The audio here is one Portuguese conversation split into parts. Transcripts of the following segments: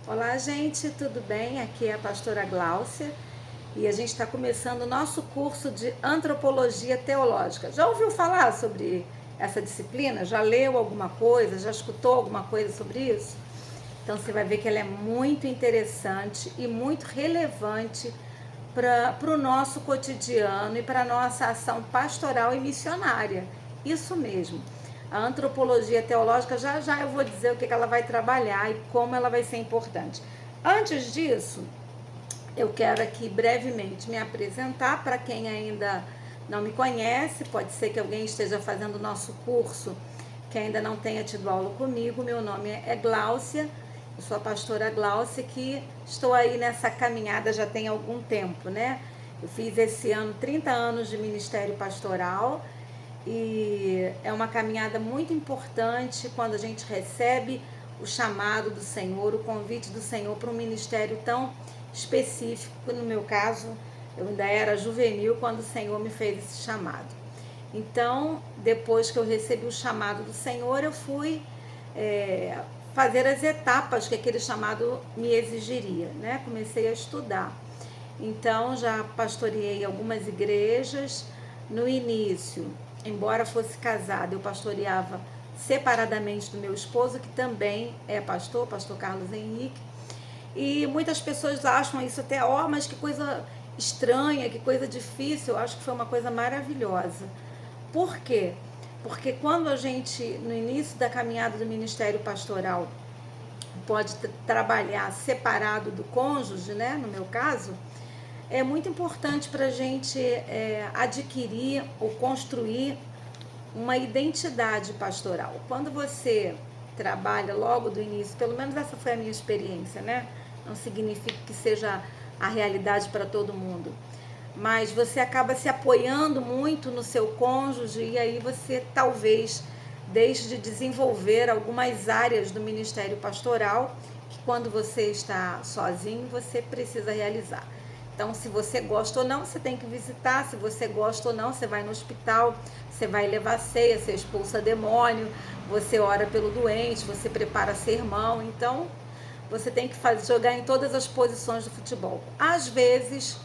Olá, gente, tudo bem? Aqui é a pastora Gláucia e a gente está começando o nosso curso de Antropologia Teológica. Já ouviu falar sobre essa disciplina? Já leu alguma coisa? Já escutou alguma coisa sobre isso? Então você vai ver que ela é muito interessante e muito relevante para o nosso cotidiano e para a nossa ação pastoral e missionária. Isso mesmo. A antropologia teológica, já já eu vou dizer o que ela vai trabalhar e como ela vai ser importante. Antes disso, eu quero aqui brevemente me apresentar para quem ainda não me conhece. Pode ser que alguém esteja fazendo o nosso curso que ainda não tenha tido aula comigo. Meu nome é Gláucia, eu sou a pastora Gláucia, que estou aí nessa caminhada já tem algum tempo, né? Eu fiz esse ano 30 anos de ministério pastoral e é uma caminhada muito importante quando a gente recebe o chamado do Senhor, o convite do Senhor para um ministério tão específico. No meu caso, eu ainda era juvenil quando o Senhor me fez esse chamado. Então, depois que eu recebi o chamado do Senhor, eu fui fazer as etapas que aquele chamado me exigiria, né? Comecei a estudar. Então, já pastoreei algumas igrejas. No início, embora fosse casada, eu pastoreava separadamente do meu esposo, que também é pastor Carlos Henrique. E muitas pessoas acham isso até, mas que coisa estranha, que coisa difícil. Eu acho que foi uma coisa maravilhosa. Por quê? Porque quando a gente, no início da caminhada do ministério pastoral, pode trabalhar separado do cônjuge, né? No meu caso, é muito importante para a gente adquirir ou construir uma identidade pastoral. Quando você trabalha logo do início, pelo menos essa foi a minha experiência, né? Não significa que seja a realidade para todo mundo, mas você acaba se apoiando muito no seu cônjuge e aí você talvez deixe de desenvolver algumas áreas do ministério pastoral que quando você está sozinho você precisa realizar. Então, se você gosta ou não, você tem que visitar. Se você gosta ou não, você vai no hospital, você vai levar ceia, você expulsa demônio, você ora pelo doente, você prepara sermão. Então, você tem que jogar em todas as posições do futebol. Às vezes,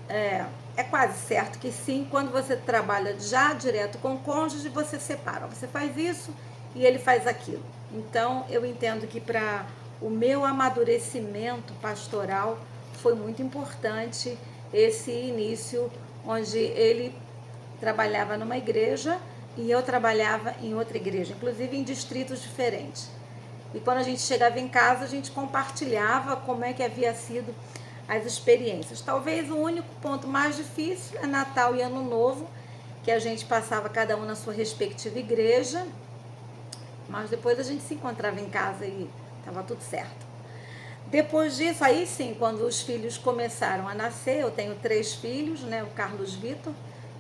é quase certo que sim, quando você trabalha já direto com o cônjuge, você separa. Você faz isso e ele faz aquilo. Então, eu entendo que para o meu amadurecimento pastoral foi muito importante esse início, onde ele trabalhava numa igreja e eu trabalhava em outra igreja, inclusive em distritos diferentes. E quando a gente chegava em casa, a gente compartilhava como é que havia sido as experiências. Talvez o único ponto mais difícil é Natal e Ano Novo, que a gente passava cada um na sua respectiva igreja, mas depois a gente se encontrava em casa e estava tudo certo. Depois disso, aí sim, quando os filhos começaram a nascer, eu tenho 3 filhos, né? O Carlos Vitor,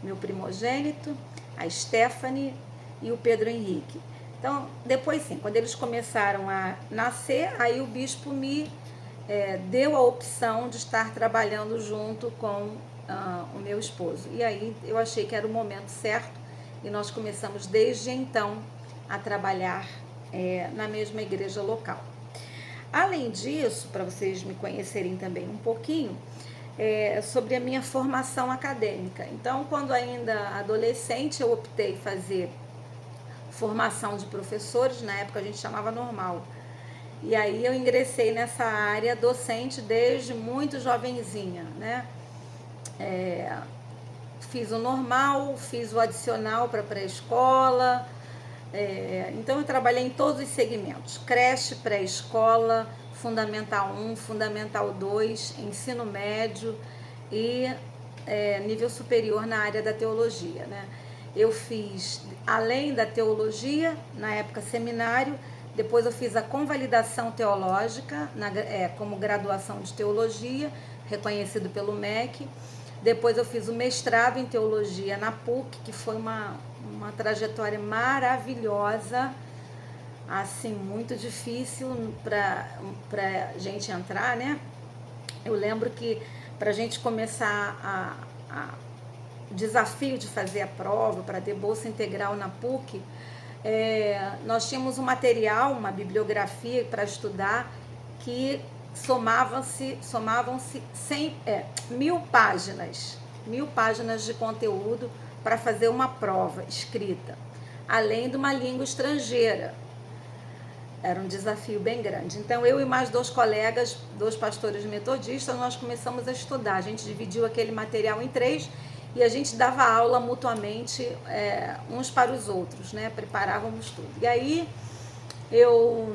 meu primogênito, a Stephanie e o Pedro Henrique. Então, depois sim, quando eles começaram a nascer, aí o bispo me deu a opção de estar trabalhando junto com o meu esposo. E aí eu achei que era o momento certo e nós começamos desde então a trabalhar na mesma igreja local. Além disso, para vocês me conhecerem também um pouquinho, sobre a minha formação acadêmica. Então, quando ainda adolescente, eu optei em fazer formação de professores, na época a gente chamava normal. E aí eu ingressei nessa área docente desde muito jovenzinha, né? Fiz o normal, fiz o adicional para pré-escola. Então eu trabalhei em todos os segmentos: creche, pré-escola, Fundamental 1, Fundamental 2, ensino médio e nível superior na área da teologia, né? Eu fiz, além da teologia, na época seminário, depois eu fiz a convalidação teológica como graduação de teologia, reconhecido pelo MEC. Depois eu fiz o mestrado em teologia na PUC, que foi uma trajetória maravilhosa, assim, muito difícil para gente entrar, né? Eu lembro que para a gente começar o desafio de fazer a prova, para ter bolsa integral na PUC, nós tínhamos um material, uma bibliografia para estudar, que somavam-se 1.000 páginas de conteúdo para fazer uma prova escrita, além de uma língua estrangeira. Era um desafio bem grande. Então, eu e mais 2 colegas, 2 pastores metodistas, nós começamos a estudar. A gente dividiu aquele material em 3 e a gente dava aula mutuamente, uns para os outros, né? Preparávamos tudo. E aí, eu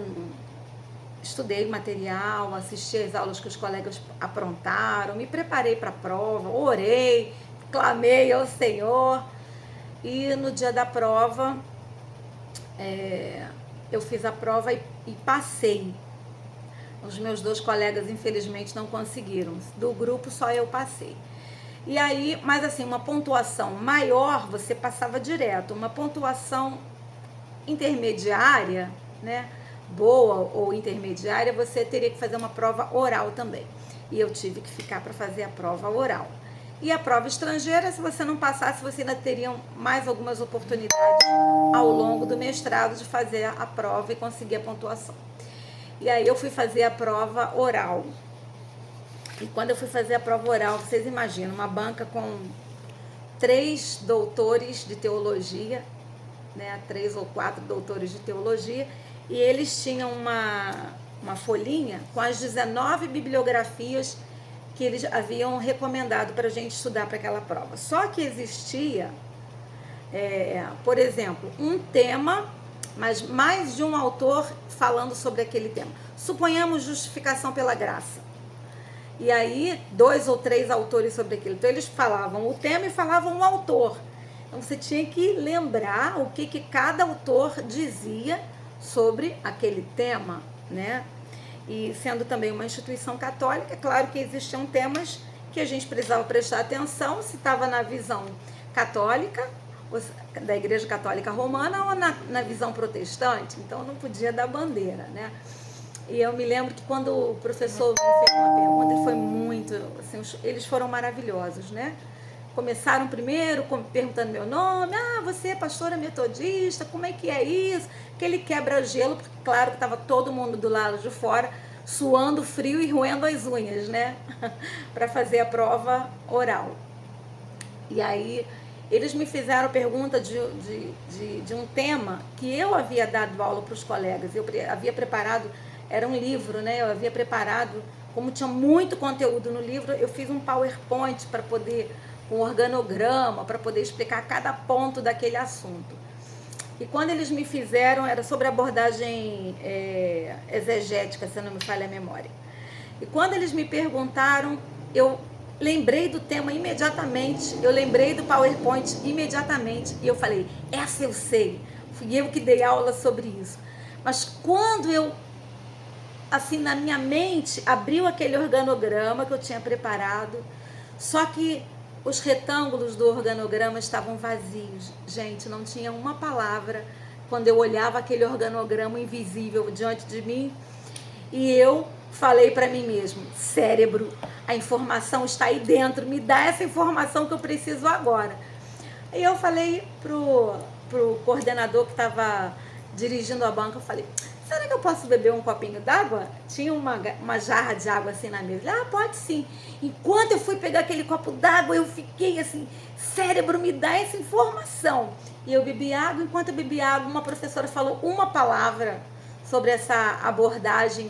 estudei o material, assisti às aulas que os colegas aprontaram, me preparei para a prova, orei, clamei ao Senhor. E no dia da prova, eu fiz a prova e passei. Os meus 2 colegas, infelizmente, não conseguiram. Do grupo, só eu passei. E aí, mas assim, uma pontuação maior, você passava direto. Uma pontuação intermediária, né, boa ou intermediária, você teria que fazer uma prova oral também. E eu tive que ficar para fazer a prova oral. E a prova estrangeira, se você não passasse, você ainda teria mais algumas oportunidades ao longo do mestrado de fazer a prova e conseguir a pontuação. E aí eu fui fazer a prova oral. E quando eu fui fazer a prova oral, vocês imaginam, uma banca com 3 doutores de teologia, né, 3 ou 4 doutores de teologia, e eles tinham uma folhinha com as 19 bibliografias que eles haviam recomendado para a gente estudar para aquela prova. Só que existia, por exemplo, um tema, mas mais de um autor falando sobre aquele tema. Suponhamos justificação pela graça. E aí, 2 ou 3 autores sobre aquilo. Então, eles falavam o tema e falavam o autor. Então, você tinha que lembrar o que cada autor dizia sobre aquele tema, né? E sendo também uma instituição católica, é claro que existiam temas que a gente precisava prestar atenção, se estava na visão católica, da Igreja Católica Romana, ou na visão protestante. Então, não podia dar bandeira, né? E eu me lembro que quando o professor me fez uma pergunta, ele foi muito, assim, eles foram maravilhosos, né? Começaram primeiro perguntando meu nome, você é pastora metodista, como é que é isso? Aquele quebra-gelo, porque claro que estava todo mundo do lado de fora, suando frio e roendo as unhas, né? Para fazer a prova oral. E aí eles me fizeram pergunta de um tema que eu havia dado aula para os colegas, eu havia preparado, era um livro, né? Eu havia preparado, como tinha muito conteúdo no livro, eu fiz um PowerPoint para poder, um organograma, para poder explicar cada ponto daquele assunto. E quando eles me fizeram, era sobre abordagem exegética, se não me falha a memória. E quando eles me perguntaram, eu lembrei do tema imediatamente, eu lembrei do PowerPoint imediatamente, e eu falei, essa eu sei, fui eu que dei aula sobre isso. Mas quando eu, assim, na minha mente, abriu aquele organograma que eu tinha preparado, só que os retângulos do organograma estavam vazios. Gente, não tinha uma palavra quando eu olhava aquele organograma invisível diante de mim. E eu falei para mim mesmo, cérebro, a informação está aí dentro, me dá essa informação que eu preciso agora. E eu falei pro coordenador que estava dirigindo a banca, eu falei, será que eu posso beber um copinho d'água? Tinha uma jarra de água assim na mesa. Pode sim. Enquanto eu fui pegar aquele copo d'água, eu fiquei assim, cérebro, me dá essa informação. E eu bebi água, enquanto eu bebi água, uma professora falou uma palavra sobre essa abordagem.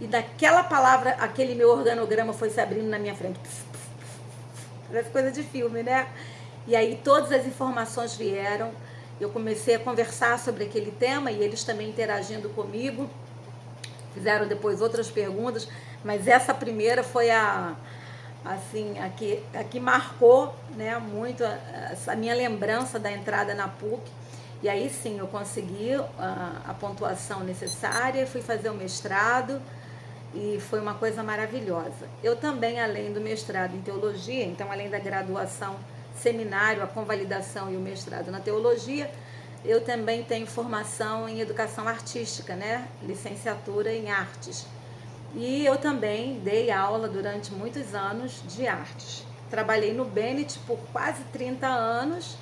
E daquela palavra, aquele meu organograma foi se abrindo na minha frente. Parece coisa de filme, né? E aí todas as informações vieram. Eu comecei a conversar sobre aquele tema e eles também interagindo comigo. Fizeram depois outras perguntas, mas essa primeira foi a que marcou, né, muito a minha lembrança da entrada na PUC. E aí sim, eu consegui a pontuação necessária, fui fazer o mestrado e foi uma coisa maravilhosa. Eu também, além do mestrado em teologia, então além da graduação, seminário, a convalidação e o mestrado na teologia, eu também tenho formação em educação artística, né? Licenciatura em artes. E eu também dei aula durante muitos anos de artes. Trabalhei no Bennett por quase 30 anos.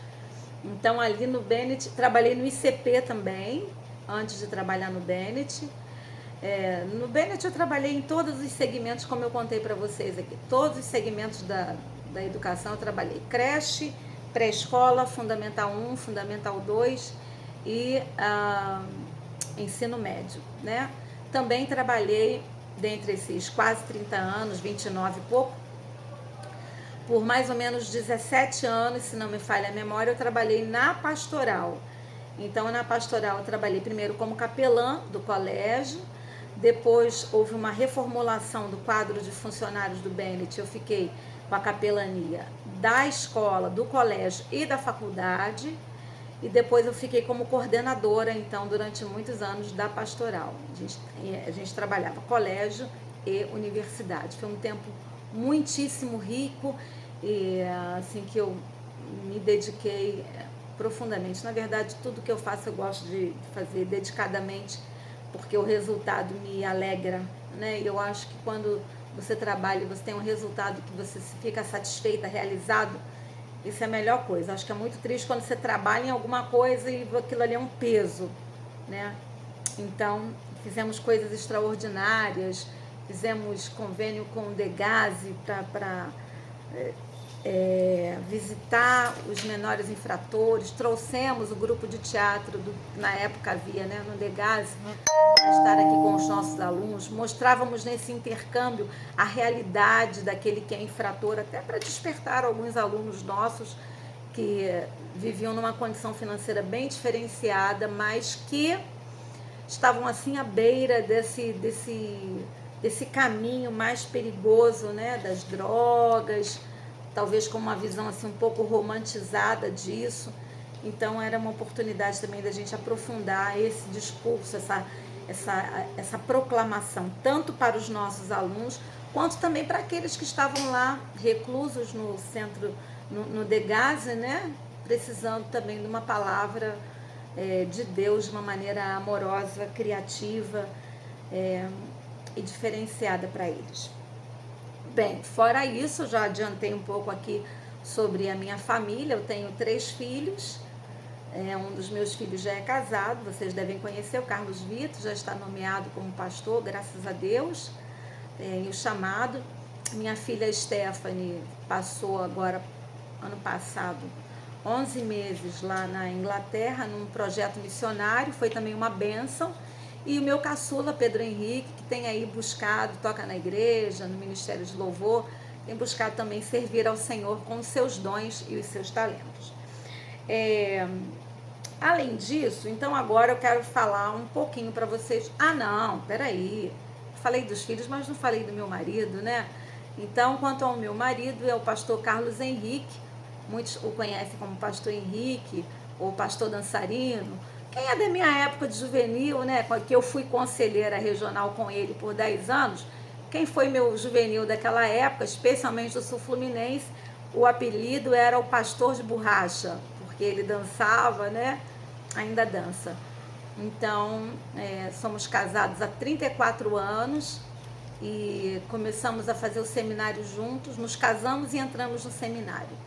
Então, ali no Bennett, trabalhei no ICP também, antes de trabalhar no Bennett. No Bennett eu trabalhei em todos os segmentos, como eu contei para vocês aqui. Todos os segmentos da educação eu trabalhei. Creche, pré-escola, Fundamental 1, Fundamental 2 e ensino médio, né? Também trabalhei, dentre esses quase 30 anos, 29 e pouco, por mais ou menos 17 anos, se não me falha a memória, eu trabalhei na pastoral. Então, na pastoral eu trabalhei primeiro como capelã do colégio, depois houve uma reformulação do quadro de funcionários do Bennett, eu fiquei com a capelania da escola, do colégio e da faculdade, e depois eu fiquei como coordenadora, então, durante muitos anos da pastoral. A gente trabalhava colégio e universidade. Foi um tempo muitíssimo rico e assim que eu me dediquei profundamente. Na verdade, tudo que eu faço eu gosto de fazer dedicadamente, porque o resultado me alegra, né? E eu acho que quando você trabalha e você tem um resultado que você fica satisfeita, realizado, isso é a melhor coisa. Acho que é muito triste quando você trabalha em alguma coisa e aquilo ali é um peso, né? Então, fizemos coisas extraordinárias, fizemos convênio com o Degase para visitar os menores infratores, trouxemos o grupo de teatro, na época havia, né, no Degase, para estar aqui com os nossos alunos, mostrávamos nesse intercâmbio a realidade daquele que é infrator, até para despertar alguns alunos nossos que viviam numa condição financeira bem diferenciada, mas que estavam assim à beira desse caminho mais perigoso, né, das drogas, talvez com uma visão assim um pouco romantizada disso. Então era uma oportunidade também da gente aprofundar esse discurso, essa proclamação, tanto para os nossos alunos, quanto também para aqueles que estavam lá reclusos no centro, no Degase, né, precisando também de uma palavra de Deus de uma maneira amorosa, criativa e diferenciada para eles. Bem, fora isso, eu já adiantei um pouco aqui sobre a minha família. Eu tenho 3 filhos, um dos meus filhos já é casado, vocês devem conhecer, o Carlos Vitor, já está nomeado como pastor, graças a Deus, e o chamado. Minha filha Stephanie passou agora, ano passado, 11 meses lá na Inglaterra, num projeto missionário, foi também uma bênção. E o meu caçula, Pedro Henrique, que tem aí buscado, toca na igreja, no Ministério de Louvor, tem buscado também servir ao Senhor com os seus dons e os seus talentos. Além disso, então agora eu quero falar um pouquinho para vocês. Não, peraí, falei dos filhos, mas não falei do meu marido, né? Então, quanto ao meu marido, é o pastor Carlos Henrique, muitos o conhecem como pastor Henrique, ou pastor dançarino. Quem é da minha época de juvenil, né, que eu fui conselheira regional com ele por 10 anos, quem foi meu juvenil daquela época, especialmente do Sul Fluminense, o apelido era o pastor de borracha, porque ele dançava, né, ainda dança. Então, somos casados há 34 anos e começamos a fazer o seminário juntos, nos casamos e entramos no seminário.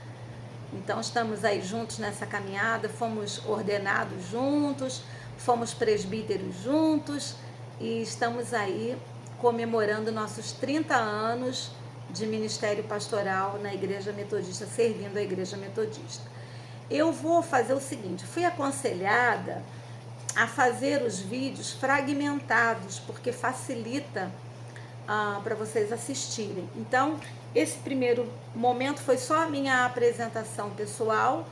Então, estamos aí juntos nessa caminhada, fomos ordenados juntos, fomos presbíteros juntos e estamos aí comemorando nossos 30 anos de ministério pastoral na Igreja Metodista, servindo a Igreja Metodista. Eu vou fazer o seguinte, fui aconselhada a fazer os vídeos fragmentados, porque facilita para vocês assistirem. Então, esse primeiro momento foi só a minha apresentação pessoal,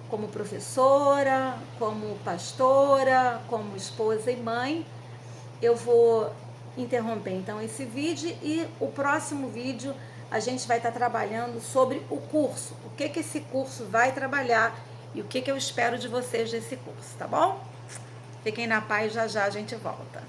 como professora, como pastora, como esposa e mãe. Eu vou interromper então esse vídeo e o próximo vídeo a gente vai estar trabalhando sobre o curso, o que esse curso vai trabalhar e o que eu espero de vocês desse curso, tá bom? Fiquem na paz, já já a gente volta.